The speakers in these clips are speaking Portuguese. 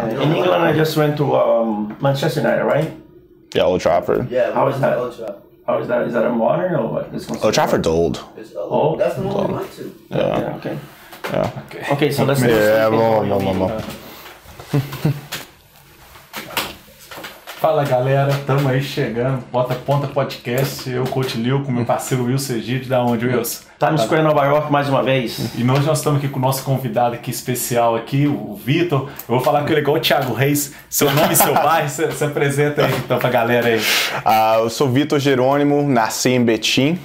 In England, I just went to Manchester United, right? Yeah, Old Trafford. Yeah, How is that? Old Trafford. How is that? Is that a modern or what? Old Trafford's old. It's old. That's the one we went to. Yeah, okay. Yeah. Okay, so let's... Vamos. Fala galera, tamo aí chegando, Bota Ponta Podcast, eu, Coach Lil, com meu parceiro Wilson Egídio, da onde, Wilson? Times Square, Nova York, mais uma vez. E hoje nós estamos aqui com o nosso convidado aqui especial aqui, o Vitor. Eu vou falar com ele igual o Thiago Reis, seu nome e seu bairro, se apresenta aí então pra galera aí. Eu sou Vitor Jerônimo, nasci em Betim,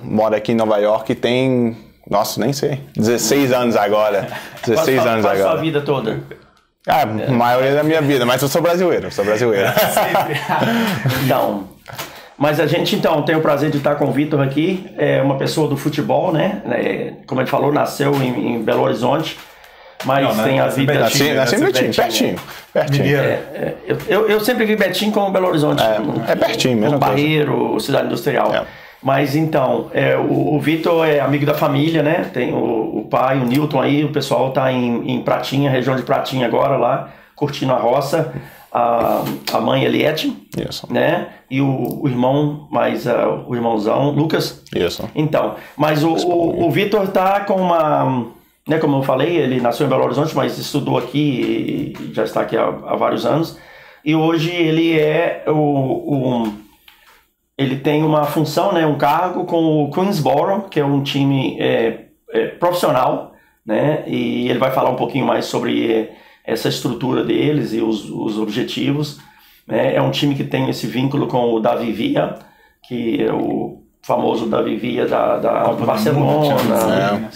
moro aqui em Nova York, tem, nossa, nem sei, 16 anos agora. 16 anos agora. Qual a sua vida toda? A maioria da minha vida, mas eu sou brasileiro, Sempre. Então, mas a gente então tem o prazer de estar com o Vitor aqui, é uma pessoa do futebol, né? Como a gente falou, nasceu em Belo Horizonte, mas tem a vida... Nasci em Betim, pertinho. Eu sempre vi Betim como Belo Horizonte. É pertinho mesmo. Barreiro, cidade industrial. É. Mas então, o Vitor é amigo da família, né? Tem o pai, o Newton aí, o pessoal tá em Pratinha, região de Pratinha agora lá, curtindo a roça. A mãe Eliette, né? E o irmão, o irmãozão, Lucas. Isso. Então, mas o Vitor tá com uma... Né, como eu falei, ele nasceu em Belo Horizonte, mas estudou aqui e já está aqui há vários anos. E hoje ele é ele tem uma função, né, um cargo com o Queensborough, que é um time profissional, né, e ele vai falar um pouquinho mais sobre essa estrutura deles e os objetivos. Né. É um time que tem esse vínculo com o Davi Villa, que é o famoso Davi Villa da Barcelona,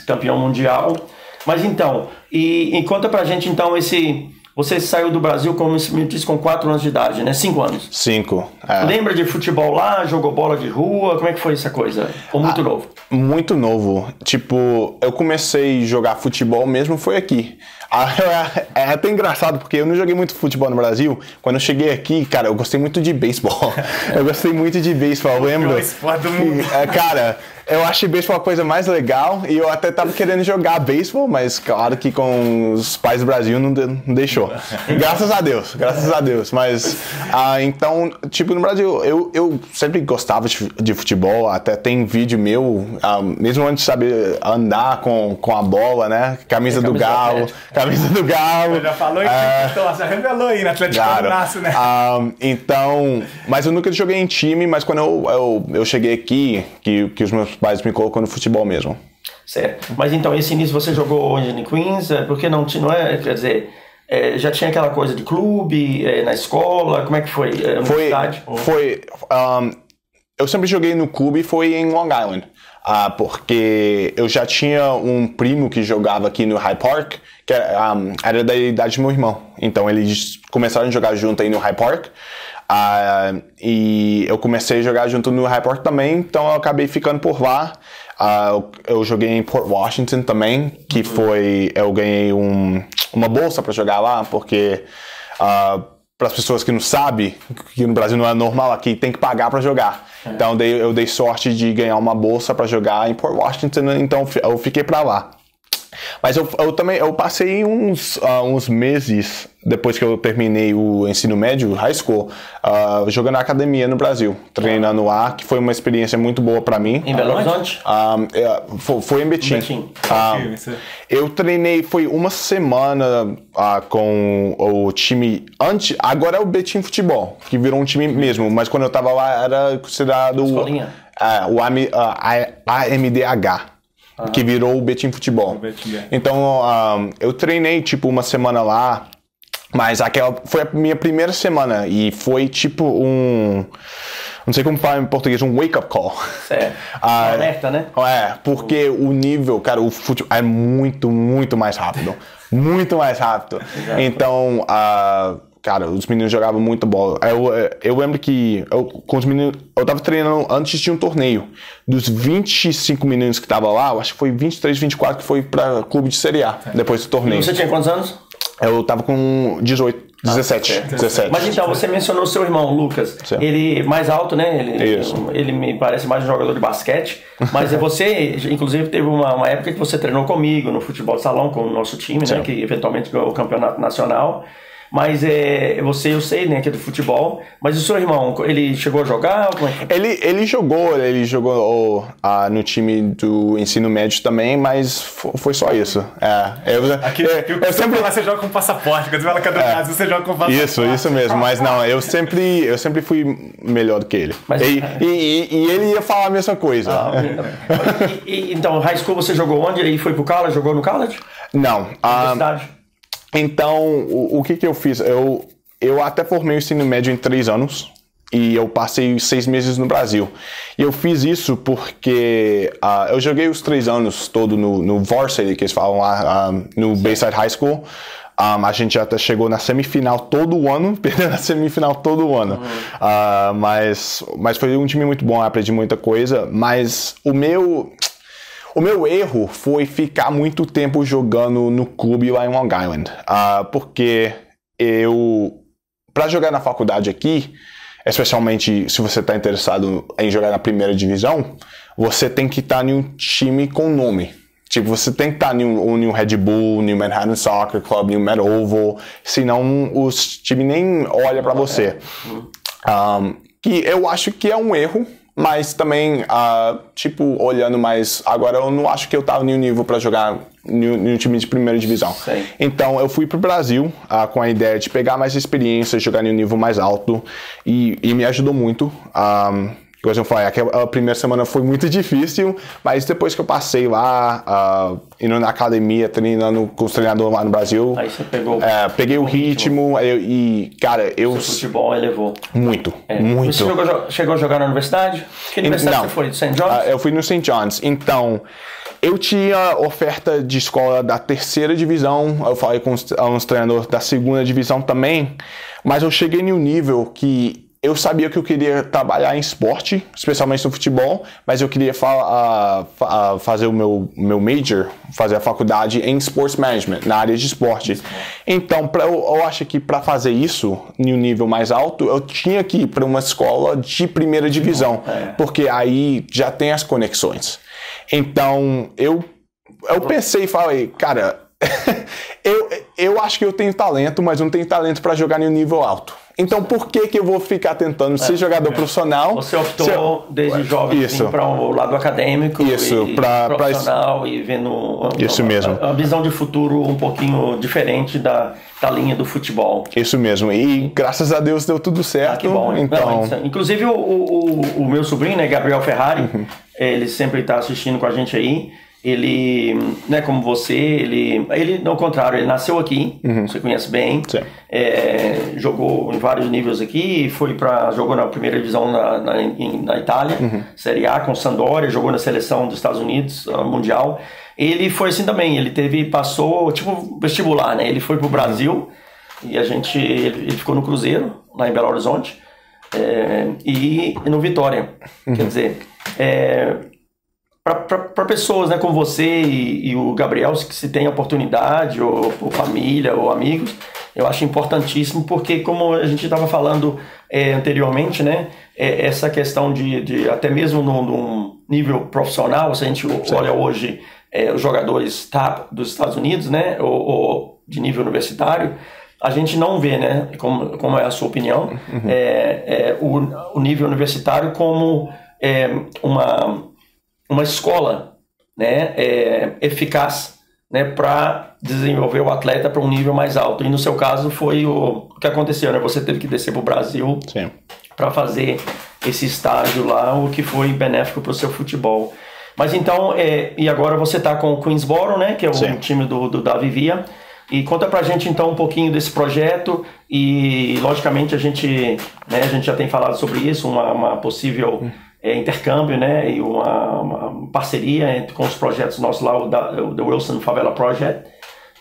campeão mundial. Mas então, e conta pra gente então você saiu do Brasil, como me disse, com 4 anos de idade, né? 5 anos. 5. Lembra de futebol lá? Jogou bola de rua? Como é que foi essa coisa? Ou muito novo? Muito novo. Tipo, eu comecei a jogar futebol mesmo foi aqui. É até engraçado, porque eu não joguei muito futebol no Brasil. Quando eu cheguei aqui, cara, eu gostei muito de beisebol. Eu gostei muito de beisebol, eu lembro. Cara, eu achei beisebol a coisa mais legal e eu até tava querendo jogar beisebol, mas claro que com os pais do Brasil não deixou. Graças a Deus. Mas, então, tipo, no Brasil, eu sempre gostava de futebol, até tem vídeo meu, mesmo antes de saber andar com a bola, né? Camisa do Galo. Já falou já revelou aí na Atlético Paranaense, né? Então, mas eu nunca joguei em time, mas quando eu cheguei aqui, que os meus pais me colocou no futebol mesmo. Certo. Mas então, esse início você jogou onde em Queens? Porque não é, quer dizer, já tinha aquela coisa de clube, na escola, como é que foi? Eu sempre joguei no clube, foi em Long Island. Porque eu já tinha um primo que jogava aqui no Hyde Park, que era da idade do meu irmão. Então eles começaram a jogar junto aí no Hyde Park. E eu comecei a jogar junto no Hyde Park também, então eu acabei ficando por lá. Eu joguei em Port Washington também, que eu ganhei uma bolsa para jogar lá, porque para as pessoas que não sabem, que no Brasil não é normal, aqui tem que pagar para jogar. Então eu dei sorte de ganhar uma bolsa para jogar em Port Washington, então eu fiquei para lá. Mas eu passei uns meses depois que eu terminei o ensino médio, high school, jogando na academia no Brasil, treinando lá, que foi uma experiência muito boa para mim. Em Belo Horizonte? Foi em Betim. Eu treinei, foi uma semana com o time agora é o Betim Futebol, que virou um time mesmo, mas quando eu tava lá era considerado o AMDH. Que virou o Betim Futebol. Então, eu treinei, tipo, uma semana lá, mas aquela foi a minha primeira semana e foi, tipo, não sei como falar em português, um wake-up call. Certo. Alerta, né? Porque o nível, cara, o futebol é muito, muito mais rápido. Muito mais rápido. Então, cara, os meninos jogavam muita bola. Eu lembro que com os meninos, eu tava treinando antes de um torneio. Dos 25 meninos que tava lá, eu acho que foi 23, 24 que foi pra clube de Série A, depois do torneio. E você tinha quantos anos? Eu tava com 17. Mas então, você mencionou seu irmão, Lucas. Certo. Ele mais alto, né? Ele me parece mais um jogador de basquete. Mas você, inclusive, teve uma época que você treinou comigo no futebol de salão, com o nosso time, né? Que eventualmente ganhou o campeonato nacional. Mas você, eu sei, né, que é do futebol. Mas o seu irmão, ele chegou a jogar? Como é que... Ele jogou no time do ensino médio também, mas foi só isso. Eu sempre lá você joga com passaporte, quando você fala que é do Brasil, você joga com passaporte. Isso mesmo, mas não, eu sempre fui melhor do que ele. Mas, e ele ia falar a mesma coisa. Então, high school você jogou onde? Ele foi pro college? Jogou no college? Não. Então, o que eu fiz? Eu até formei o ensino médio em 3 anos e eu passei 6 meses no Brasil. E eu fiz isso porque eu joguei os 3 anos todo no varsity, que eles falam lá, no Bayside High School. A gente até chegou na semifinal todo ano, perdendo a semifinal todo ano. Mas foi um time muito bom, aprendi muita coisa. Mas o meu erro foi ficar muito tempo jogando no clube lá em Long Island. Porque para jogar na faculdade aqui, especialmente se você está interessado em jogar na primeira divisão, você tem que estar em um time com nome. Tipo, você tem que estar em um Red Bull, em um Manhattan Soccer Club, em um Met Oval, senão os times nem olham para você. Que eu acho que é um erro, mas também, tipo, olhando mais agora, eu não acho que eu estava em um nível para jogar em um time de primeira divisão. Sim. Então, eu fui para o Brasil com a ideia de pegar mais experiência, jogar em um nível mais alto, e me ajudou muito. Como eu falei, a primeira semana foi muito difícil, mas depois que eu passei lá, indo na academia, treinando com os treinadores lá no Brasil, aí você pegou peguei o ritmo e, cara, o futebol elevou. Muito. Você chegou a jogar na universidade? Que universidade você foi? St. John's? Eu fui no St. John's. Então, eu tinha oferta de escola da 3ª divisão, eu falei com uns treinadores da 2ª divisão também, mas eu cheguei em um nível que eu sabia que eu queria trabalhar em esporte, especialmente no futebol, mas eu queria fazer o meu major, fazer a faculdade em Sports Management, na área de esporte. Então, eu acho que para fazer isso, em um nível mais alto, eu tinha que ir para uma escola de primeira divisão, porque aí já tem as conexões. Então, eu pensei e falei, cara, eu acho que eu tenho talento, mas não tenho talento para jogar em um nível alto. Então, por que eu vou ficar tentando ser jogador profissional? Você optou desde jovem para o lado acadêmico profissional e vendo a visão de futuro um pouquinho diferente da linha do futebol. Isso mesmo. E graças a Deus deu tudo certo. Que bom. Então... Inclusive o meu sobrinho, né, Gabriel Ferrari, ele sempre está assistindo com a gente aí. Ele, né, como você, ele ao contrário, ele nasceu aqui, você conhece bem, jogou em vários níveis aqui, jogou na primeira divisão na Itália, Série A com Sampdoria, jogou na seleção dos Estados Unidos, mundial. Ele foi assim também, passou tipo vestibular, né, ele foi pro Brasil e ele ficou no Cruzeiro, lá em Belo Horizonte, e no Vitória, quer dizer... Para pessoas, né, como você e o Gabriel, que se tem oportunidade, ou família, ou amigos, eu acho importantíssimo, porque como a gente estava falando anteriormente, né, essa questão de até mesmo num nível profissional, se a gente olha hoje os jogadores top dos Estados Unidos, né, ou de nível universitário, a gente não vê, né, como é a sua opinião, o nível universitário como uma escola, né, eficaz, né, para desenvolver o atleta para um nível mais alto. E no seu caso foi o que aconteceu, né? Você teve que descer para o Brasil para fazer esse estágio lá, o que foi benéfico para o seu futebol. Mas então, e agora você está com o Queensboro, né, que é o time do Davi Villa. E conta pra gente então um pouquinho desse projeto e logicamente a gente já tem falado sobre isso, uma possível intercâmbio, né, e uma parceria com os projetos nossos lá, o The Wilson Favela Project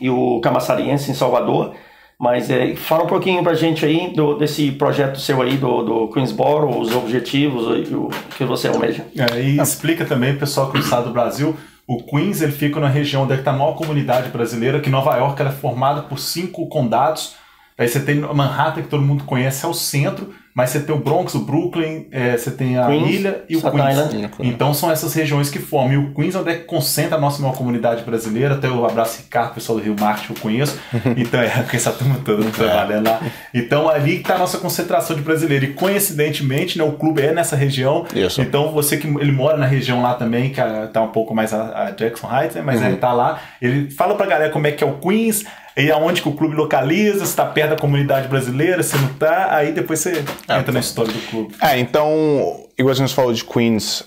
e o Camaçariense em Salvador. Mas fala um pouquinho pra gente aí desse projeto seu aí do Queensboro, os objetivos, o que você almeja. E explica também, pessoal, que no estado do Brasil, o Queens ele fica na região onde está a maior comunidade brasileira, que Nova York ela é formada por 5 condados, Aí você tem Manhattan, que todo mundo conhece, é o centro, mas você tem o Bronx, o Brooklyn, você tem a Queens, ilha e o Staten Queens. Island. Então são essas regiões que formam. E o Queens é onde é que concentra a nossa maior comunidade brasileira. Até eu abraço Ricardo, o pessoal do Rio Marketing eu conheço. Então com essa turma toda trabalhando lá. Então ali que está a nossa concentração de brasileiros. E coincidentemente, né, o clube é nessa região. Isso. Então você que ele mora na região lá também, que está um pouco mais a Jackson Heights, né, mas ele está lá. Ele fala pra galera como é que é o Queens, e aonde que o clube localiza, se está perto da comunidade brasileira, se não está, aí depois você entra na história do clube. Então, igual a gente falou de Queens,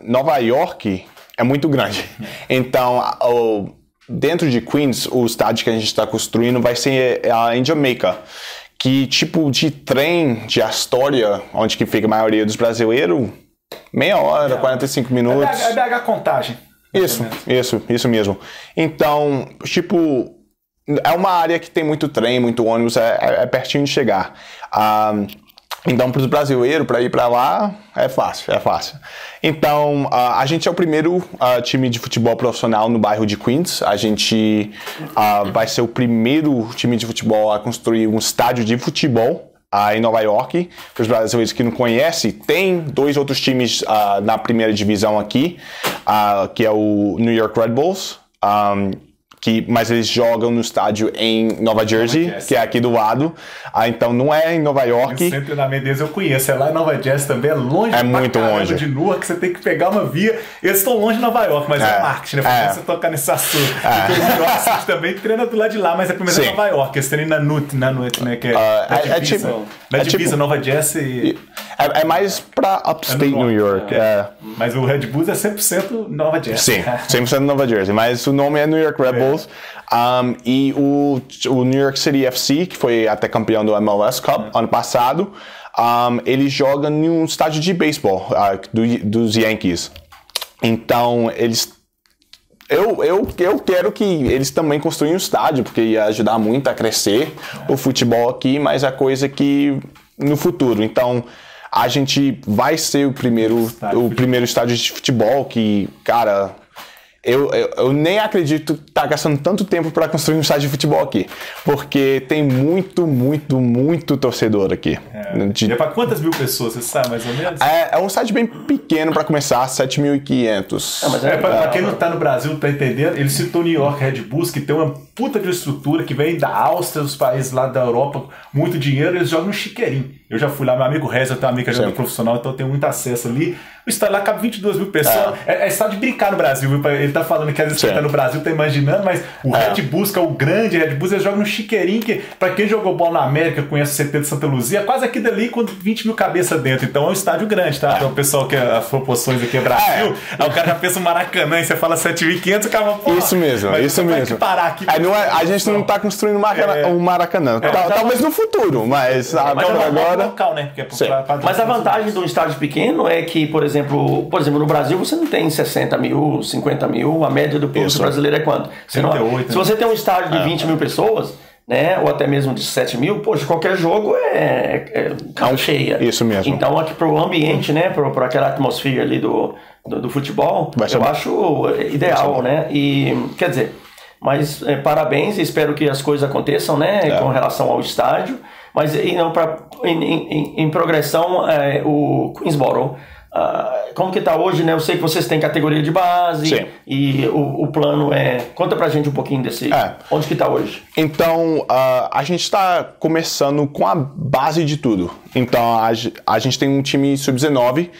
Nova York é muito grande. Então, dentro de Queens, o estádio que a gente está construindo vai ser em Jamaica, que tipo de trem de Astoria, onde que fica a maioria dos brasileiros, meia hora, 45 minutos. É BH Contagem. Isso mesmo. Então, tipo, é uma área que tem muito trem, muito ônibus, é pertinho de chegar. Então, para os brasileiros, para ir para lá, é fácil. Então, a gente é o primeiro time de futebol profissional no bairro de Queens. A gente vai ser o primeiro time de futebol a construir um estádio de futebol em Nova York. Para os brasileiros que não conhecem, tem 2 outros times na primeira divisão aqui, que é o New York Red Bulls, mas eles jogam no estádio em Nova Jersey, que é aqui do lado. Então não é em Nova York. Sempre na Mendes eu conheço, é lá em Nova Jersey também, é longe. É muito longe. De Newark, você tem que pegar uma via. Eles estão longe de Nova York, mas é marketing, né? Pra você tocar nesse assunto. Porque o New York City também treina do lado de lá, mas é primeiro em Nova York. Eles treinam na NUT, né? Que é divisa, Nova Jersey. É mais pra upstate New York. Mas o Red Bulls é 100% Nova Jersey. Sim, 100% Nova Jersey. Mas o nome é New York Red Bulls. E o New York City FC, que foi até campeão do MLS Cup ano passado, ele joga em um estádio de beisebol dos Yankees. Então, eu quero que eles também construam um estádio, porque ia ajudar muito a crescer o futebol aqui, mas é coisa que no futuro. Então, a gente vai ser o primeiro estádio de futebol que, cara, eu nem acredito que tá gastando tanto tempo para construir um estádio de futebol aqui, porque tem muito torcedor aqui. E é para quantas mil pessoas, você sabe mais ou menos? É um estádio bem pequeno para começar, 7.500. Mas para quem não tá no Brasil, tá entendendo? Ele citou New York Red Bulls, que tem uma puta de estrutura, que vem da Áustria, dos países lá da Europa, muito dinheiro, eles jogam no chiqueirinho. Eu já fui lá, meu amigo Reza, eu tenho um amigo que é jogador profissional, então eu tenho muito acesso ali. O estádio lá cabe 22 mil pessoas. É estádio de brincar no Brasil, viu? Ele tá falando que às vezes você tá no Brasil, tá imaginando, mas o Red Bulls, que é o grande Red Bulls, eles jogam no chiqueirinho, que pra quem jogou bola na América, conhece o CT de Santa Luzia, é quase aqui dali com 20 mil cabeças dentro. Então é um estádio grande, tá? Então o pessoal que as proporções aqui é Brasil, aí o cara já pensa um Maracanã e você fala 7.500, o cara fala, pô, isso mesmo. Que parar aqui. A gente não tá construindo um Maracanã. Talvez no futuro, mas agora... local, né? Mas a vantagem de um estádio pequeno é que, por exemplo, no Brasil você não tem 60 mil, 50 mil, a média do público brasileiro é quanto? Se você tem um estádio de 20 mil pessoas, né, ou até mesmo de 7 mil, poxa, qualquer jogo é casa cheia. Isso mesmo. Então aqui pro ambiente, né, para aquela atmosfera ali do futebol, eu acho ideal, né, e quer dizer, mas parabéns, espero que as coisas aconteçam, né, com relação ao estádio, mas em progressão, o Queensboro, como que tá hoje, né? Eu sei que vocês têm categoria de base e o plano conta pra gente um pouquinho desse, onde que tá hoje. Então, a gente tá começando com a base de tudo. Então, a gente tem um time sub-19,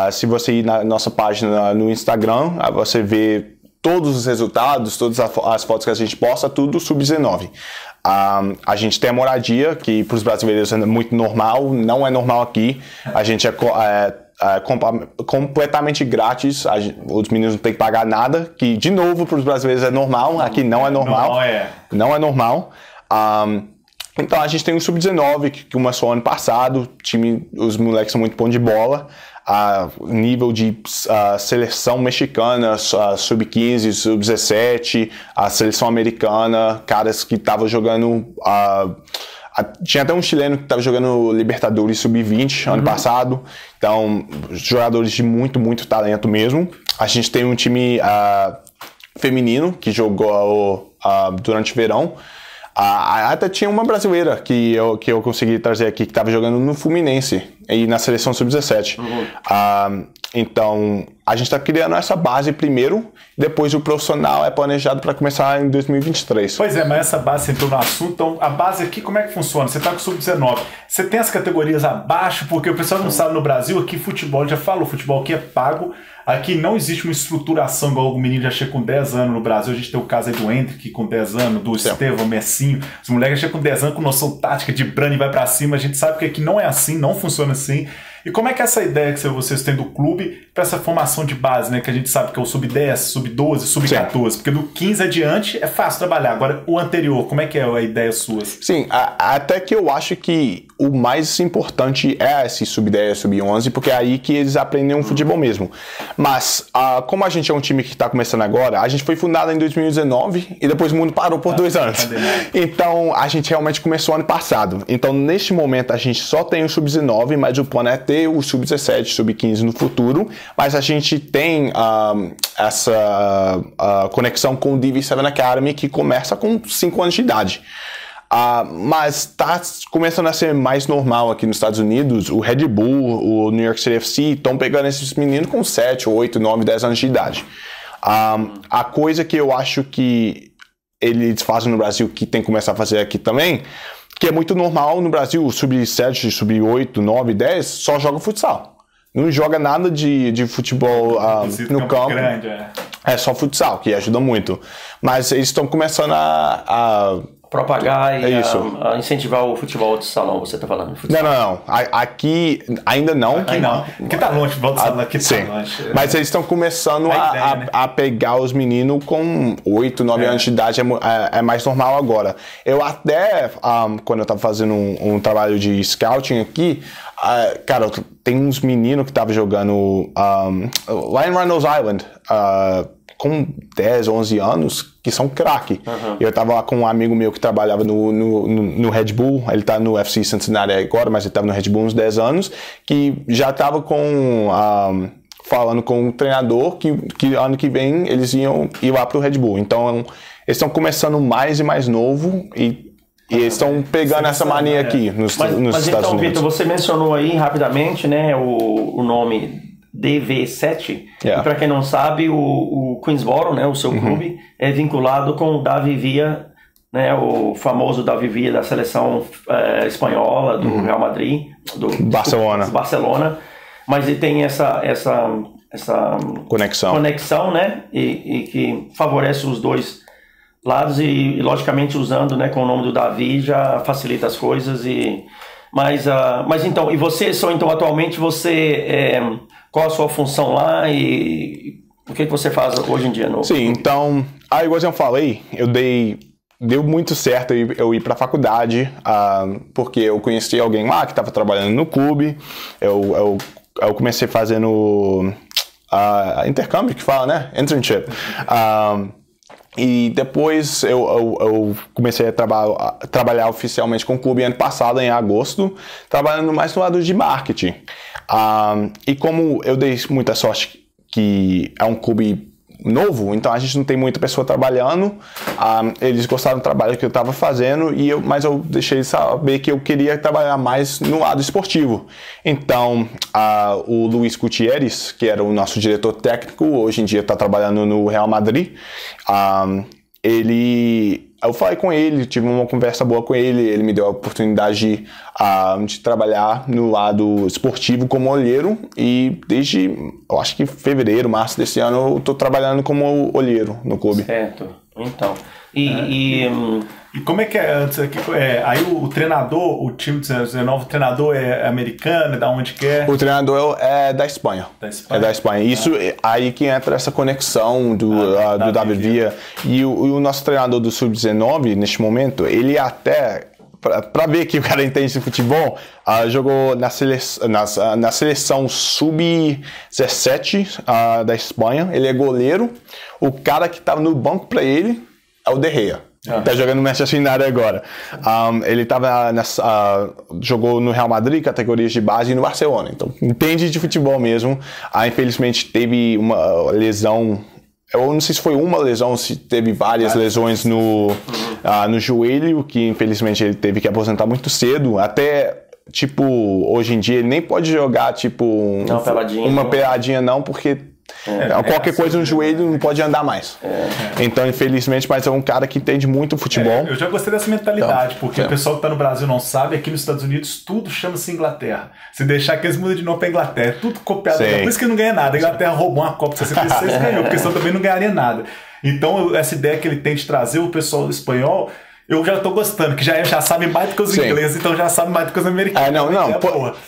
se você ir na nossa página no Instagram, você vê todos os resultados, todas as fotos que a gente posta, tudo sub-19. A gente tem a moradia, que para os brasileiros é muito normal, não é normal aqui. A gente é completamente grátis, os meninos não têm que pagar nada, que de novo para os brasileiros é normal, aqui não é normal. Não é normal. Então a gente tem um sub-19 que começou ano passado, os moleques são muito bons de bola. Nível de seleção mexicana, sub-15, sub-17, a seleção americana, caras que estavam jogando... tinha até um chileno que estava jogando Libertadores sub-20 ano passado. Então, jogadores de muito talento mesmo. A gente tem um time feminino que jogou durante o verão. Até tinha uma brasileira que eu consegui trazer aqui, que estava jogando no Fluminense e na seleção sub-17. Então, a gente está criando essa base primeiro, depois o profissional é planejado para começar em 2023. Pois é, mas essa base, você entrou no assunto, então a base aqui, como é que funciona? Você está com o sub-19, você tem as categorias abaixo, porque o pessoal não sabe no Brasil, aqui futebol, já falou, futebol aqui é pago, aqui não existe uma estruturação igual o menino já chega com 10 anos no Brasil, a gente tem o caso aí do Hendrick com 10 anos, do Estevão, Messinho, os moleques chegam com 10 anos com noção tática de brand e vai para cima, a gente sabe que aqui não é assim, não funciona assim. E como é que é essa ideia que vocês têm do clube para essa formação de base, né? Que a gente sabe que é o sub-10, sub-12, sub-14, porque do 15 adiante é fácil trabalhar. Agora, o anterior, como é que é a ideia sua? Sim, até que eu acho que o mais importante é esse sub-10, sub-11, porque é aí que eles aprendem um futebol mesmo. Mas, como a gente é um time que está começando agora, a gente foi fundado em 2019 e depois o mundo parou por 2 anos. Então, a gente realmente começou ano passado. Então, neste momento, a gente só tem o sub-19, mas o plano é ter o sub-17, sub-15 no futuro, mas a gente tem essa conexão com o DV7 Academy, que começa com 5 anos de idade. Mas está começando a ser mais normal aqui nos Estados Unidos. O Red Bull, o New York City FC estão pegando esses meninos com 7, 8, 9, 10 anos de idade. A coisa que eu acho que eles fazem no Brasil, que tem que começar a fazer aqui também, que é muito normal no Brasil, sub-7, sub-8, 9, 10, só joga futsal. Não joga nada de futebol no campo. Grande, é só futsal, que ajuda muito. Mas eles estão começando a propagar e a incentivar o futebol de salão, você está falando? Não. Aqui ainda não. Aqui não. Aqui tá longe, futebol de salão, aqui tá longe. Mas eles estão começando a pegar os meninos com 8, 9 anos de idade, é mais normal agora. Eu até, quando eu estava fazendo um trabalho de scouting aqui, cara, tem uns meninos que estavam jogando lá em Reynolds Island, com 10, 11 anos, que são craque. Eu tava lá com um amigo meu que trabalhava no Red Bull, ele tá no FC Cincinnati agora, mas ele tava no Red Bull uns 10 anos, que já tava falando com o treinador que ano que vem eles iam ir lá pro Red Bull. Então, eles estão começando mais e mais novo e eles estão pegando essa mania aqui nos Estados Unidos. Então, Vitor, você mencionou aí rapidamente, né, o nome DV7, e para quem não sabe, o Queensboro, né, o seu clube, é vinculado com o Davi Villa, né, o famoso Davi Villa da seleção espanhola, do Real Madrid, do Barcelona, mas ele tem essa conexão, né, e que favorece os dois lados e logicamente usando, né, com o nome do Davi já facilita as coisas mas então, e você então atualmente qual a sua função lá e o que você faz hoje em dia? Sim, então, igual eu falei, deu muito certo eu ir para a faculdade, porque eu conheci alguém lá que estava trabalhando no clube, eu comecei fazendo intercâmbio, que fala, né? Internship. E depois eu comecei a trabalhar oficialmente com o clube ano passado, em agosto, trabalhando mais no lado de marketing. E como eu dei muita sorte que é um clube novo, então a gente não tem muita pessoa trabalhando, eles gostaram do trabalho que eu estava fazendo, mas eu deixei de saber que eu queria trabalhar mais no lado esportivo. Então, o Luiz Gutierrez, que era o nosso diretor técnico, hoje em dia está trabalhando no Real Madrid, eu falei com ele, tive uma conversa boa com ele me deu a oportunidade de trabalhar no lado esportivo como olheiro e desde, eu acho que fevereiro, março desse ano, eu estou trabalhando como olheiro no clube. Certo, então. E como é que é antes aqui? Aí o treinador, o time de 19, o treinador é americano, é da onde que é? O treinador é da Espanha. É da Espanha. Isso aí que entra essa conexão do David Villa. E o nosso treinador do Sub-19, neste momento, ele até, para ver que o cara entende de futebol, jogou na seleção Sub-17 da Espanha. Ele é goleiro. O cara que estava no banco para ele é o De Gea. Tá jogando no Manchester United agora. Ele jogou no Real Madrid, categorias de base, e no Barcelona. Então, entende de futebol mesmo. Infelizmente, teve uma lesão. Eu não sei se foi uma lesão, se teve várias lesões no joelho, que infelizmente ele teve que aposentar muito cedo, até... Tipo, hoje em dia ele nem pode jogar, tipo, uma peladinha não, porque qualquer coisa no joelho não pode andar mais. Então, infelizmente, mas é um cara que entende muito futebol. Eu já gostei dessa mentalidade, porque o pessoal que tá no Brasil não sabe, aqui nos Estados Unidos tudo chama-se Inglaterra. Se deixar que eles mudam de novo pra Inglaterra, é tudo copiado. Por isso que não ganha nada. A Inglaterra roubou uma Copa 66 e ganhou, porque senão também não ganharia nada. Então, essa ideia que ele tem de trazer o pessoal espanhol, eu já tô gostando, que já sabe mais do que os ingleses, então já sabe mais do que os americanos.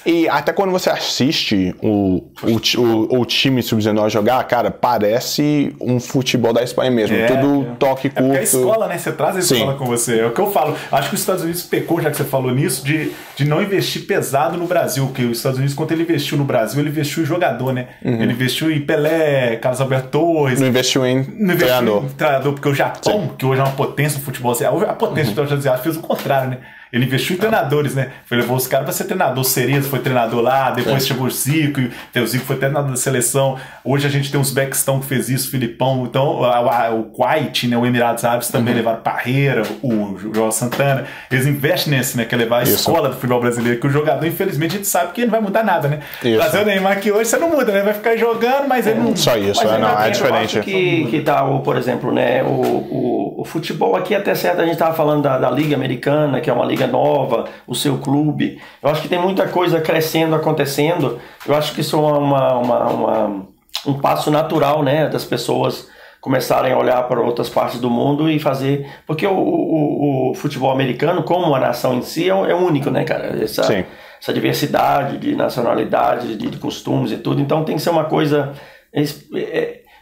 E até quando você assiste o time sub-19 jogar, cara, parece um futebol da Espanha mesmo. Tudo toque curto. Porque a escola, né? Você traz a escola com você. É o que eu falo. Acho que os Estados Unidos pecou, já que você falou nisso, de não investir pesado no Brasil. Porque os Estados Unidos, quando ele investiu no Brasil, ele investiu em jogador, né? Ele investiu em Pelé, Carlos Alberto Torres. Não investiu em treinador. Porque o Japão, que hoje é uma potência no futebol, a potência do asiático fez o contrário, né? Ele investiu em treinadores, né? Levou os caras pra ser treinador. O Cerezo foi treinador lá, depois chegou o Zico, e o Zico foi treinador da seleção. Hoje a gente tem uns Beckstão que fez isso, o Filipão. Então, o Kuwait, né? O Emirados Árabes também levaram Parreira, o João Santana. Eles investem nesse, né? Que é levar a escola do futebol brasileiro, que o jogador, infelizmente, a gente sabe que ele não vai mudar nada, né? Trazer o Neymar aqui hoje, você não muda, né? Vai ficar jogando, mas ele não... Só isso, é diferente. Eu acho que tá, por exemplo, né? O futebol aqui, até certo, a gente tava falando da Liga Americana, que é uma liga nova, o seu clube. Eu acho que tem muita coisa crescendo, acontecendo. Eu acho que isso é um passo natural, né, das pessoas começarem a olhar para outras partes do mundo e fazer... Porque o futebol americano, como a nação em si, é único, né, cara? Essa diversidade de nacionalidade, de costumes e tudo. Então tem que ser uma coisa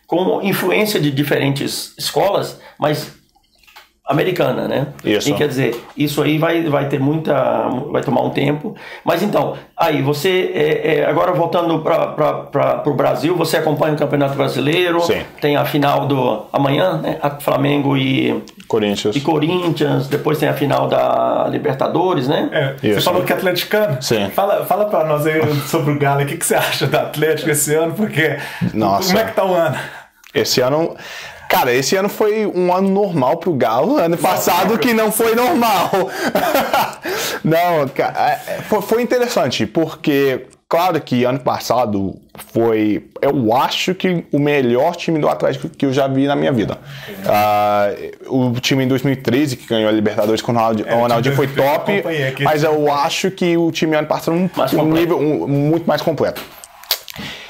com influência de diferentes escolas, mas americana, né? Isso. E quer dizer, isso aí vai ter vai tomar um tempo. Mas então, aí você, agora voltando para o Brasil, você acompanha o Campeonato Brasileiro. Sim. Tem a final amanhã, né? Flamengo e Corinthians. Depois tem a final da Libertadores, né? Você falou que é atleticano? Sim. Fala para nós aí sobre o Galo. O que você acha do Atlético esse ano? Porque como é que tá o ano? Esse ano... Cara, esse ano foi um ano normal pro Galo. Ano passado que não foi normal. Não, cara, foi interessante, porque, claro que ano passado foi, eu acho que o melhor time do Atlético que eu já vi na minha vida. O time em 2013, que ganhou a Libertadores com o Ronaldinho, foi top, mas eu acho que o time ano passado um nível muito mais completo.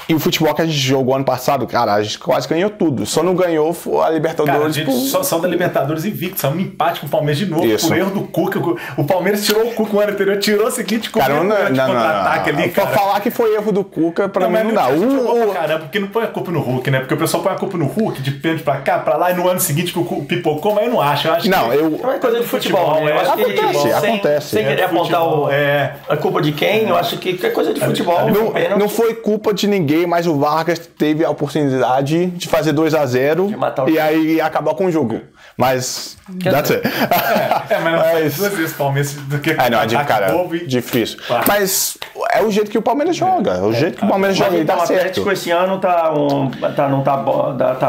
E o futebol que a gente jogou ano passado, cara, a gente quase ganhou tudo. Só não ganhou a Libertadores. Cara, a gente só da Libertadores invicto. Só um empate com o Palmeiras de novo. Por erro do Cuca. O Palmeiras tirou o Cuca o ano anterior, tirou o seguinte com contra-ataque ali, cara. Pra falar que foi erro do Cuca, pra mim não dá. Caramba, porque não põe a culpa no Hulk, né? Porque o pessoal põe a culpa no Hulk, de pênalti pra cá, pra lá, e no ano seguinte que o pipocou, mas eu não acho. Eu acho não é coisa de futebol, né? Eu acho que acontece. Sem querer apontar a culpa de quem, eu acho que é coisa de futebol. Não foi culpa de ninguém, mas o Vargas teve a oportunidade de fazer 2-0 e aí acabar com o jogo. Mas that's it. Mas duas vezes Palmeiras do que cara, difícil. Mas é o jeito que o Palmeiras joga. É o jeito que o Palmeiras joga e dá certo. O Atlético esse ano tá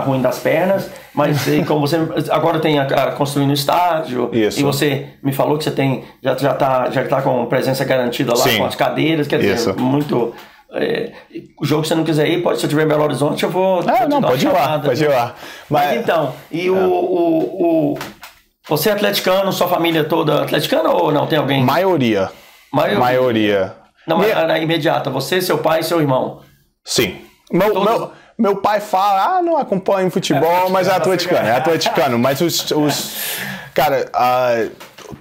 ruim das pernas, mas como você agora tem construindo o estádio. Isso. E você me falou que você tem já tá com presença garantida lá. Sim. Com as cadeiras, quer dizer, muito... o jogo que você não quiser ir, se eu tiver em Belo Horizonte, eu vou. Pode ir lá. Mas então, e você é atleticano, sua família toda atleticana ou não? Tem alguém? Maioria. Não, mas na imediata, você, seu pai e seu irmão. Sim. Meu pai fala, não acompanho futebol, mas é atleticano. Mas cara,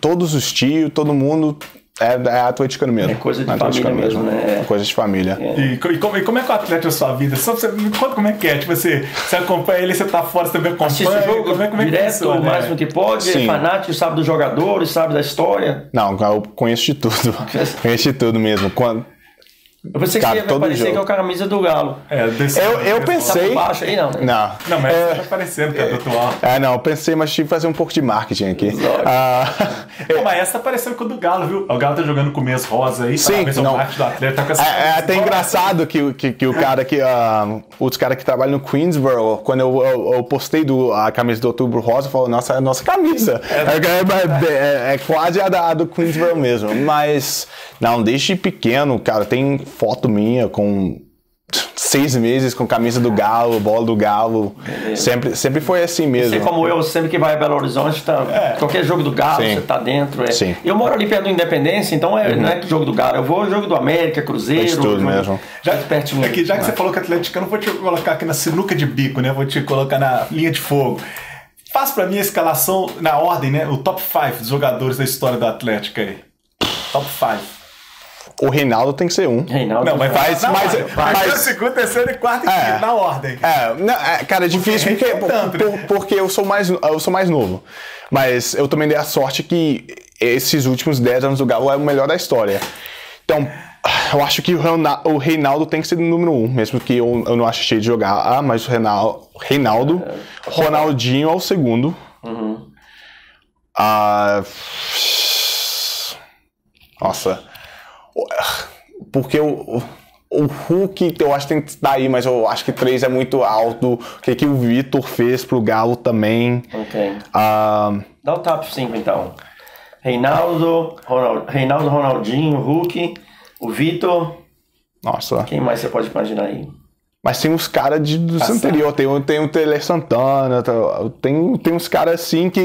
todos os tios, todo mundo. É atleticano mesmo. É coisa de família mesmo, né? É coisa de família. E como é que é o Atlético na sua vida? Só você me conta como é que é. Tipo, você acompanha ele, você tá fora, você também acompanha. Assiste o jogo como é direto, que é o máximo que pode, Sim. É fanático, sabe dos jogadores, sabe da história. Não, eu conheço de tudo. Conheço de tudo mesmo. Eu pensei que Cara, ia todo aparecer jogo. com a camisa do Galo. Eu pensei... Tá por baixo aí, não, né? Não, mas tá aparecendo, cara, do atual. Não, eu pensei, mas tive que fazer um pouco de marketing aqui. Não, mas essa tá parecendo com a do Galo, viu? O Galo tá jogando com o mês rosa aí, Sim, tá? não. O marketing do Atlético tá com essa É até engraçado que o cara que... os caras que trabalham no Queensboro, quando eu postei a camisa do Outubro Rosa, falou, nossa, é a nossa camisa. É quase a do Queensboro mesmo. Mas, não, desde pequeno, cara, tem foto minha com 6 meses com camisa do Galo, bola do Galo. Sempre foi assim mesmo. Você como eu, sempre que vai a Belo Horizonte, qualquer jogo do Galo, Sim. você tá dentro. Sim. Eu moro ali perto do Independência, então não é jogo do Galo. Eu vou ao jogo do América, Cruzeiro. Faz tudo mesmo. Já pertinho. Aqui, já que você falou que Atlético, eu não vou te colocar aqui na sinuca de bico, né? Vou te colocar na linha de fogo. Faz pra mim a escalação na ordem, né? O top 5 dos jogadores da história do Atlético aí. Top 5. O Reinaldo tem que ser um. Reinaldo. Não, mas Faz- o segundo, terceiro e quarto e quinto, na ordem. Cara, é difícil porque eu sou mais novo. Mas eu também dei a sorte que esses últimos 10 anos do Galo é o melhor da história. Então, eu acho que o Reinaldo tem que ser o número 1, mesmo que eu não ache cheio de jogar. Mas o Reinaldo, Ronaldinho é o segundo. Nossa. Porque o Hulk eu acho que tem que estar aí, mas eu acho que 3 é muito alto. O que o Vitor fez pro Galo também. Ok. Dá o top 5 então. Reinaldo, Ronaldinho, Hulk, o Vitor. Nossa. Quem mais você pode imaginar aí? Mas tem uns caras dos anterior, tem o Tele Santana, tem uns caras assim que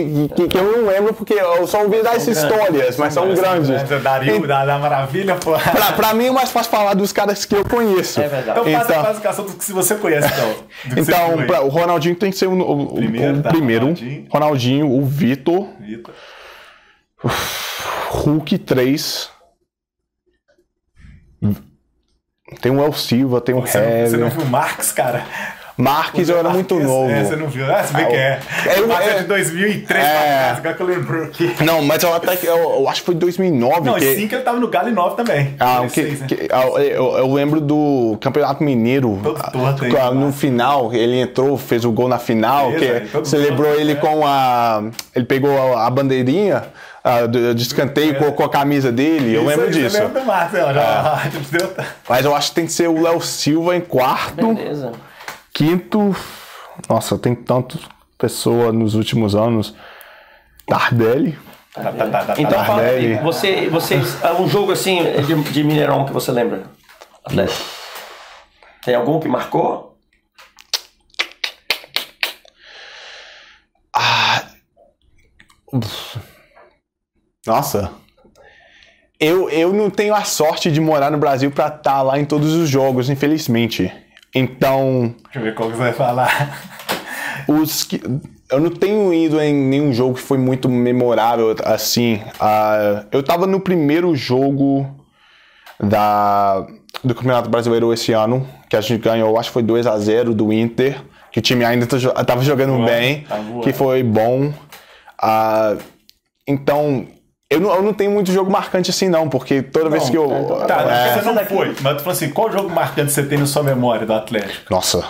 eu não lembro porque eu só ouvi das histórias, mas são grandes. Dario, da Maravilha, pô. Pra mim é mais fácil falar dos caras que eu conheço. É verdade. Então faz a classificação do que você conhece, então. Então, o Ronaldinho tem que ser o primeiro. Ronaldinho, o Vitor. Hulk 3. Tem o El Silva, tem o Hever. Você não viu o Marques, cara? Marques eu era muito novo. Você não viu? Se bem que é. O Marques é de 2003, agora que eu lembro aqui. Não, mas eu acho que foi 2009. Não, e 5 ele tava no Galo e 9 também. Eu lembro do Campeonato Mineiro. No final, ele entrou, fez o gol na final. Celebrou ele com ele pegou a bandeirinha de escanteio, colocou a camisa dele. Eu lembro disso. Eu lembro do Marcos, Mas eu acho que tem que ser o Léo Silva em quarto. Beleza. Quinto. Nossa, tem tanta pessoa nos últimos anos. Tardelli. Então fala aí, vocês, um jogo assim de Mineirão que você lembra? Atlético. Tem algum que marcou? Nossa. Eu não tenho a sorte de morar no Brasil pra estar lá em todos os jogos, infelizmente. Então... Deixa eu ver qual que você vai falar. Eu não tenho ido em nenhum jogo que foi muito memorável, assim. Eu tava no primeiro jogo do Campeonato Brasileiro esse ano, que a gente ganhou, acho que foi 2-0 do Inter, que o time ainda tava jogando bem, que foi bom. Então... Eu não tenho muito jogo marcante assim, não, porque toda vez que eu... Você não foi, mas tu falou assim, qual jogo marcante você tem na sua memória do Atlético? Nossa.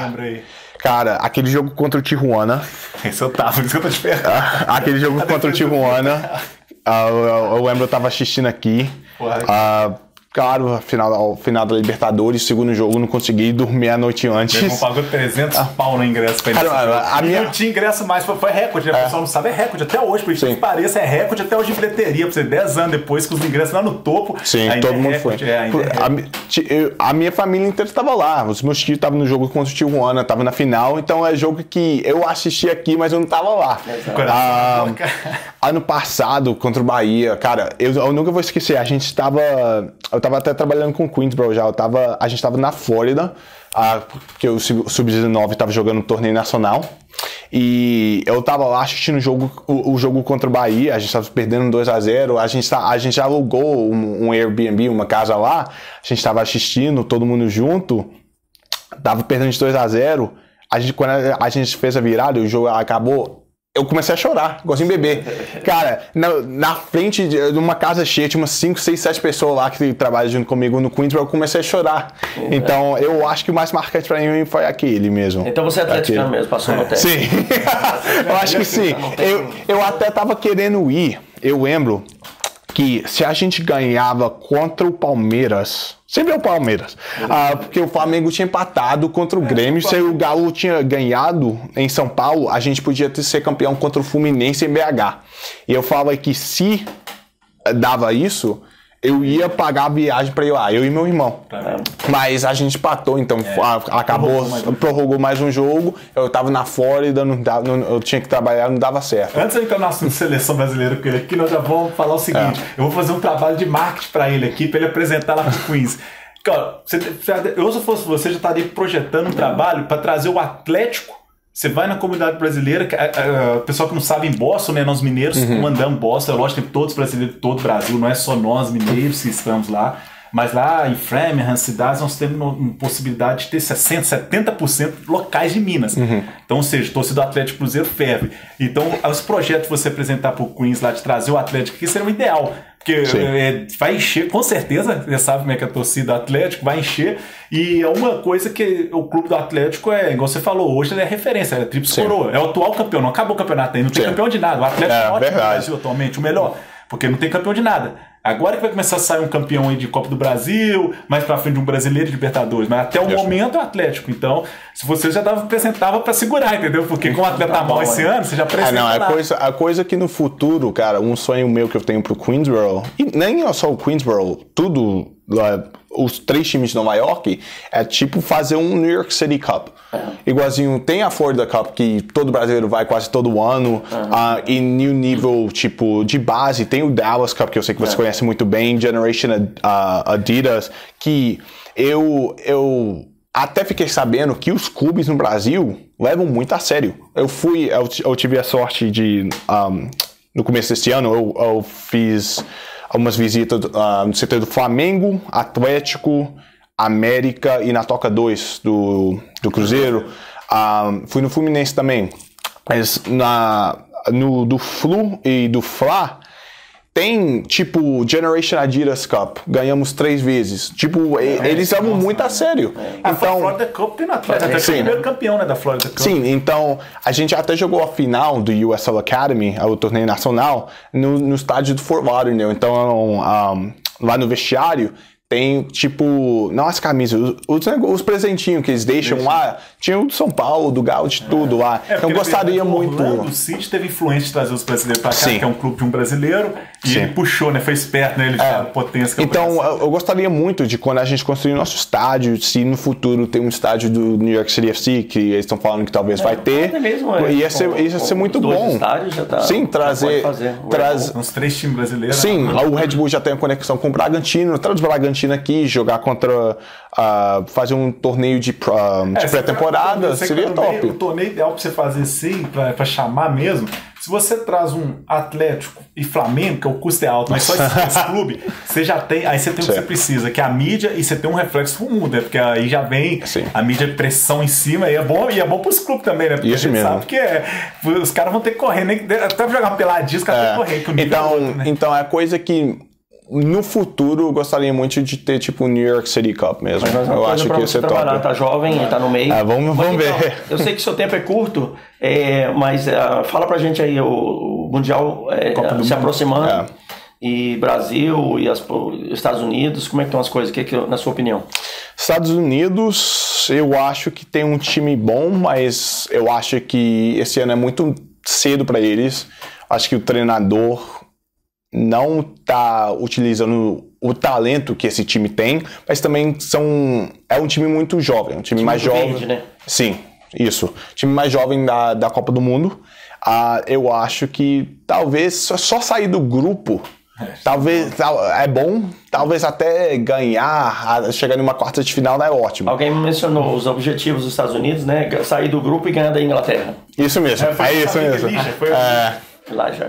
Lembra aí. Cara, aquele jogo contra o Tijuana. Esse eu tava, por isso que eu tô te perguntando. Aquele jogo contra o Tijuana. Eu lembro, eu tava assistindo aqui. Claro, ao final da Libertadores, segundo jogo, não consegui dormir a noite antes. Meu irmão pagou 300 pau no ingresso pra ele. Não tinha ingresso mais, foi recorde, né? O pessoal não sabe, é recorde até hoje, por isso que pareça, é recorde até hoje de bilheteria, pra você 10 anos depois, com os ingressos lá no topo. Sim, todo mundo foi. A minha família inteira estava lá, os meus tios estavam no jogo contra o Tijuana, estavam na final, então é jogo que eu assisti aqui, mas eu não estava lá. Ano passado, contra o Bahia, cara, eu nunca vou esquecer, eu tava até trabalhando com o Queensboro já, a gente tava na Flórida, porque o Sub-19 tava jogando um torneio nacional, e eu tava lá assistindo o jogo contra o Bahia, a gente tava perdendo 2-0, a gente alugou um Airbnb, uma casa lá, a gente tava assistindo, todo mundo junto, tava perdendo de 2-0, quando a gente fez a virada, o jogo acabou eu comecei a chorar, igualzinho bebê. Cara, na frente de uma casa cheia, tinha umas 5, 6, 7 pessoas lá que trabalham junto comigo no Queensborough, eu comecei a chorar. Então, eu acho que o mais marcante pra mim foi aquele mesmo. Então você é atleticano mesmo, passou no teste. Sim, eu acho que sim. Eu até tava querendo ir, eu lembro que se a gente ganhava contra o Palmeiras, sempre é o Palmeiras, porque o Flamengo tinha empatado contra o Grêmio, se o Galo tinha ganhado em São Paulo, a gente podia ser campeão contra o Fluminense em BH. E eu falava que se dava isso, eu ia pagar a viagem para ir lá, eu e meu irmão. Mas a gente empatou, então acabou, prorrogou mais um jogo. Eu tava na Flórida, eu tinha que trabalhar, não dava certo. Antes de entrar na seleção brasileira com ele aqui, nós já vamos falar o seguinte: eu vou fazer um trabalho de marketing para ele aqui, para ele apresentar lá pro Queens. Cara, eu, se fosse você, já estaria projetando um trabalho para trazer o Atlético. Você vai na comunidade brasileira, o pessoal que não sabe em Boston, né? Nós mineiros mandamos Boston, lógico, tem todos os brasileiros de todo o Brasil, não é só nós mineiros que estamos lá, mas lá em Framingham, cidades, nós temos uma possibilidade de ter 60%, 70% locais de Minas. Então, ou seja, torcida do Atlético Cruzeiro ferve. Então, os projetos que você apresentar para o Queens lá, de trazer o Atlético aqui, seria o ideal. Porque vai encher, com certeza, você sabe como é que a torcida do Atlético vai encher, e é uma coisa que o clube do Atlético igual você falou, hoje ele é referência, é tríplice coroa, é o atual campeão, não acabou o campeonato ainda, não tem campeão de nada, o Atlético é ótimo no Brasil atualmente, o melhor, porque não tem campeão de nada. Agora que vai começar a sair um campeão aí de Copa do Brasil, mais pra frente de um brasileiro de Libertadores, mas até o momento é o Atlético. Então, se você já apresentava pra segurar, entendeu? Porque com o Atlético tá mal esse ano, você já apresenta a coisa que no futuro, cara, um sonho meu que eu tenho pro Queensborough, e nem só o Queensborough, tudo, os 3 times de Nova York, é tipo fazer um New York City Cup. Igualzinho, tem a Florida Cup, que todo brasileiro vai quase todo ano, e no nível, tipo, de base, tem o Dallas Cup, que eu sei que você conhece muito bem, Generation Adidas, que eu até fiquei sabendo que os clubes no Brasil levam muito a sério. Eu tive a sorte de, no começo deste ano, eu fiz algumas visitas no setor do Flamengo, Atlético, América e na Toca 2 do Cruzeiro. Fui no Fluminense também. Mas do Flu e do Fla tem, tipo, Generation Adidas Cup. Ganhamos 3 vezes. Tipo, eles levam muito a sério. Então, a Florida Cup tem na Atlético. Até foi o primeiro campeão, né, da Florida Cup. Sim, então a gente até jogou a final do USL Academy, o torneio nacional, no estádio do Fort Lauderdale. Então, lá no vestiário, tem, tipo, não as camisas, os presentinhos que eles deixam lá, tinha o do São Paulo, do Galo, de tudo lá. Então eu gostaria muito. O City teve influência de trazer os brasileiros pra cá, que é um clube de um brasileiro, e ele puxou, né? Foi esperto, né? Ele a potência que então eu gostaria muito de, quando a gente construir nosso estádio, se no futuro tem um estádio do New York City FC, que eles estão falando que talvez vai ter, ia ser muito bom. Já tá, sim, trazer uns 3 times brasileiros. Sim, o Red Bull já tem uma conexão com o Bragantino, traz o Bragantino aqui, jogar contra, fazer um torneio de pré-temporada, seria top. O torneio ideal pra você fazer assim, pra chamar mesmo, se você traz um Atlético e Flamengo, que o custo é alto, mas só esse clube, você já tem, aí você tem o que você precisa, que é a mídia, e você tem um reflexo pro mundo, né? Porque aí já vem a mídia de pressão em cima, e é bom pros clubes também, né? Porque isso a gente mesmo. Sabe que os caras vão ter que correr, né? Até pra jogar uma peladinha, os caras vão ter que correr. Então é coisa que no futuro eu gostaria muito de ter, tipo, o New York City Cup mesmo. Eu acho que ia ser top. Tá jovem, tá no meio. Vamos ver. Então, eu sei que seu tempo é curto, mas fala pra gente aí, o Mundial se aproximando, e Brasil e Estados Unidos, como é que estão as coisas, na sua opinião? Estados Unidos, eu acho que tem um time bom, mas eu acho que esse ano é muito cedo para eles. Acho que o treinador não está utilizando o talento que esse time tem, mas também é um time muito jovem, um time mais jovem. Verde, né? Sim, isso. Time mais jovem da Copa do Mundo. Eu acho que talvez só sair do grupo, talvez é bom, talvez até ganhar, chegar numa quarta de final é ótimo. Alguém mencionou os objetivos dos Estados Unidos, né? Sair do grupo e ganhar da Inglaterra. Isso mesmo, isso mesmo. Lá já.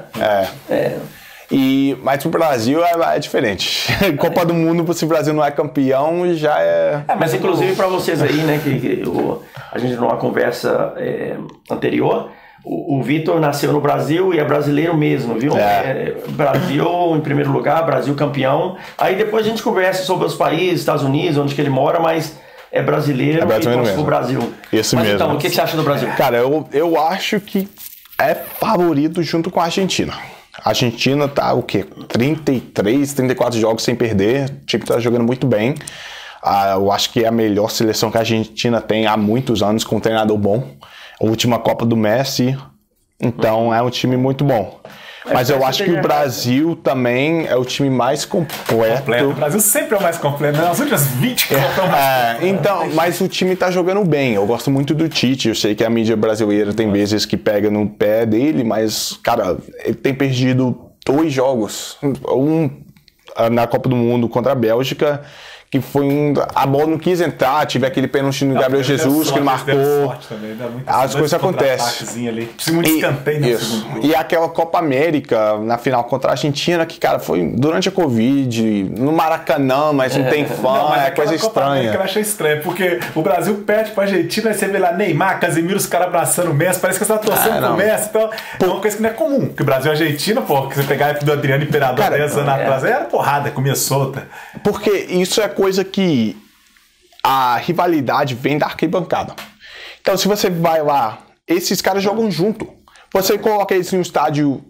Mas pro Brasil é diferente. Copa do Mundo, se o Brasil não é campeão, já é... Mas inclusive para vocês aí, né, que a gente numa conversa anterior, o Vitor nasceu no Brasil e é brasileiro mesmo, viu? Brasil em primeiro lugar, Brasil campeão. Aí depois a gente conversa sobre os países, Estados Unidos, onde que ele mora, mas é brasileiro e torce pro Brasil. Isso mas mesmo. Então, o que você acha do Brasil? Cara, eu acho que é favorito junto com a Argentina. A Argentina tá o quê? 33, 34 jogos sem perder. O time tá jogando muito bem. Eu acho que é a melhor seleção que a Argentina tem há muitos anos, com um treinador bom. A última Copa do Messi. Então é um time muito bom. Mas eu acho que o Brasil também é o time mais completo. O Brasil sempre é o mais completo, né? Nas últimas 20 Copas então, mas o time tá jogando bem. Eu gosto muito do Tite. Eu sei que a mídia brasileira tem vezes que pega no pé dele, mas, cara, ele tem perdido 2 jogos. Um na Copa do Mundo contra a Bélgica, que foi a bola não quis entrar, tive aquele pênalti no Gabriel Jesus que marcou. As coisas acontecem. Muito escanteio no segundo. E aquela Copa América na final contra a Argentina, que, cara, foi durante a Covid, no Maracanã, mas não tem fã, é coisa estranha. Eu achei estranho, porque o Brasil perde pra Argentina, aí você vê lá Neymar, Casemiro, os caras abraçando o Messi, parece que você tá torcendo pro Messi, então é uma coisa que não é comum, que o Brasil e a Argentina, pô, que você pegar a época do Adriano Imperador 10 anos atrás, era porrada, comia solta. Porque isso é coisa que a rivalidade vem da arquibancada. Então, se você vai lá, esses caras jogam junto. Você coloca eles em um estádio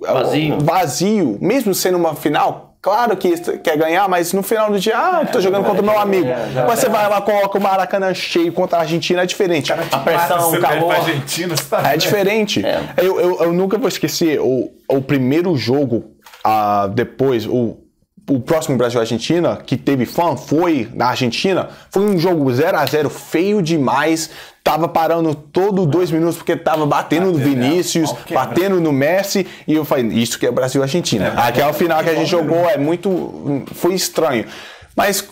vazio, mesmo sendo uma final, claro que quer ganhar, mas no final do dia, tô jogando contra o meu amigo. Mas você vai lá, coloca o Maracanã cheio contra a Argentina, é diferente. A pressão, o calor. Argentina, você tá é diferente. Eu nunca vou esquecer o primeiro jogo depois, o próximo Brasil-Argentina, que teve fã, foi na Argentina, foi um jogo 0-0, feio demais, tava parando todo 2 minutos porque tava batendo no Vinícius, batendo no Messi, e eu falei, isso que é Brasil-Argentina. Aquela final que a gente jogou foi estranho. Mas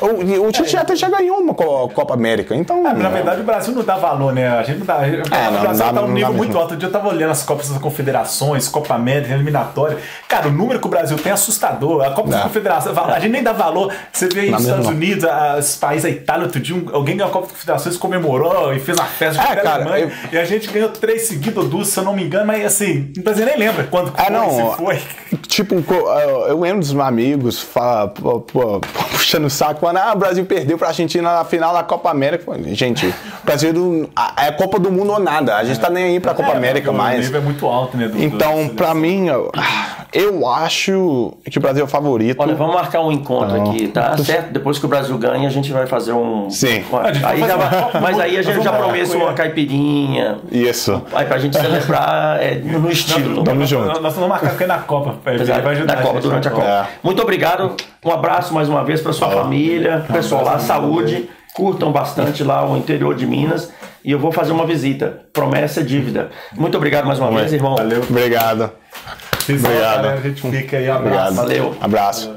o Tite até já ganhou uma Copa América, então... na verdade, o Brasil não dá valor, né? A gente não dá... O Brasil tá num nível muito alto. Eu tava olhando as Copas das Confederações, Copa América, eliminatória. Cara, o número que o Brasil tem é assustador. A Copa das Confederações, a gente nem dá valor. Você vê aí nos Estados Unidos, os países, a Itália, outro dia, alguém ganhou a Copa das Confederações, comemorou e fez uma festa de Alemanha. E a gente ganhou 3 seguidas ou 2, se eu não me engano, mas assim, o Brasil nem lembra quando foi. Tipo, eu lembro dos meus amigos puxando o saco, falando, o Brasil perdeu pra Argentina na final da Copa América. Gente, o Brasil é Copa do Mundo ou nada. A gente tá nem aí pra Copa América mais. O nível é muito alto, né? Então, pra mim, eu acho que o Brasil é o favorito. Olha, vamos marcar um encontro aqui, tá? Certo? Depois que o Brasil ganha, a gente vai fazer um... Sim. Mas aí a gente já promete uma caipirinha. Isso. Aí pra gente celebrar no estilo. Tamo junto. Nós vamos marcar na Copa. Na Copa, durante a Copa. Muito obrigado. Um abraço mais uma vez pra sua família. Pessoal lá, saúde. Curtam bastante lá o interior de Minas. E eu vou fazer uma visita. Promessa é dívida. Muito obrigado mais uma vez, irmão. Valeu. Obrigado. Obrigado. A gente fica aí. Abraço. Valeu. Abraço.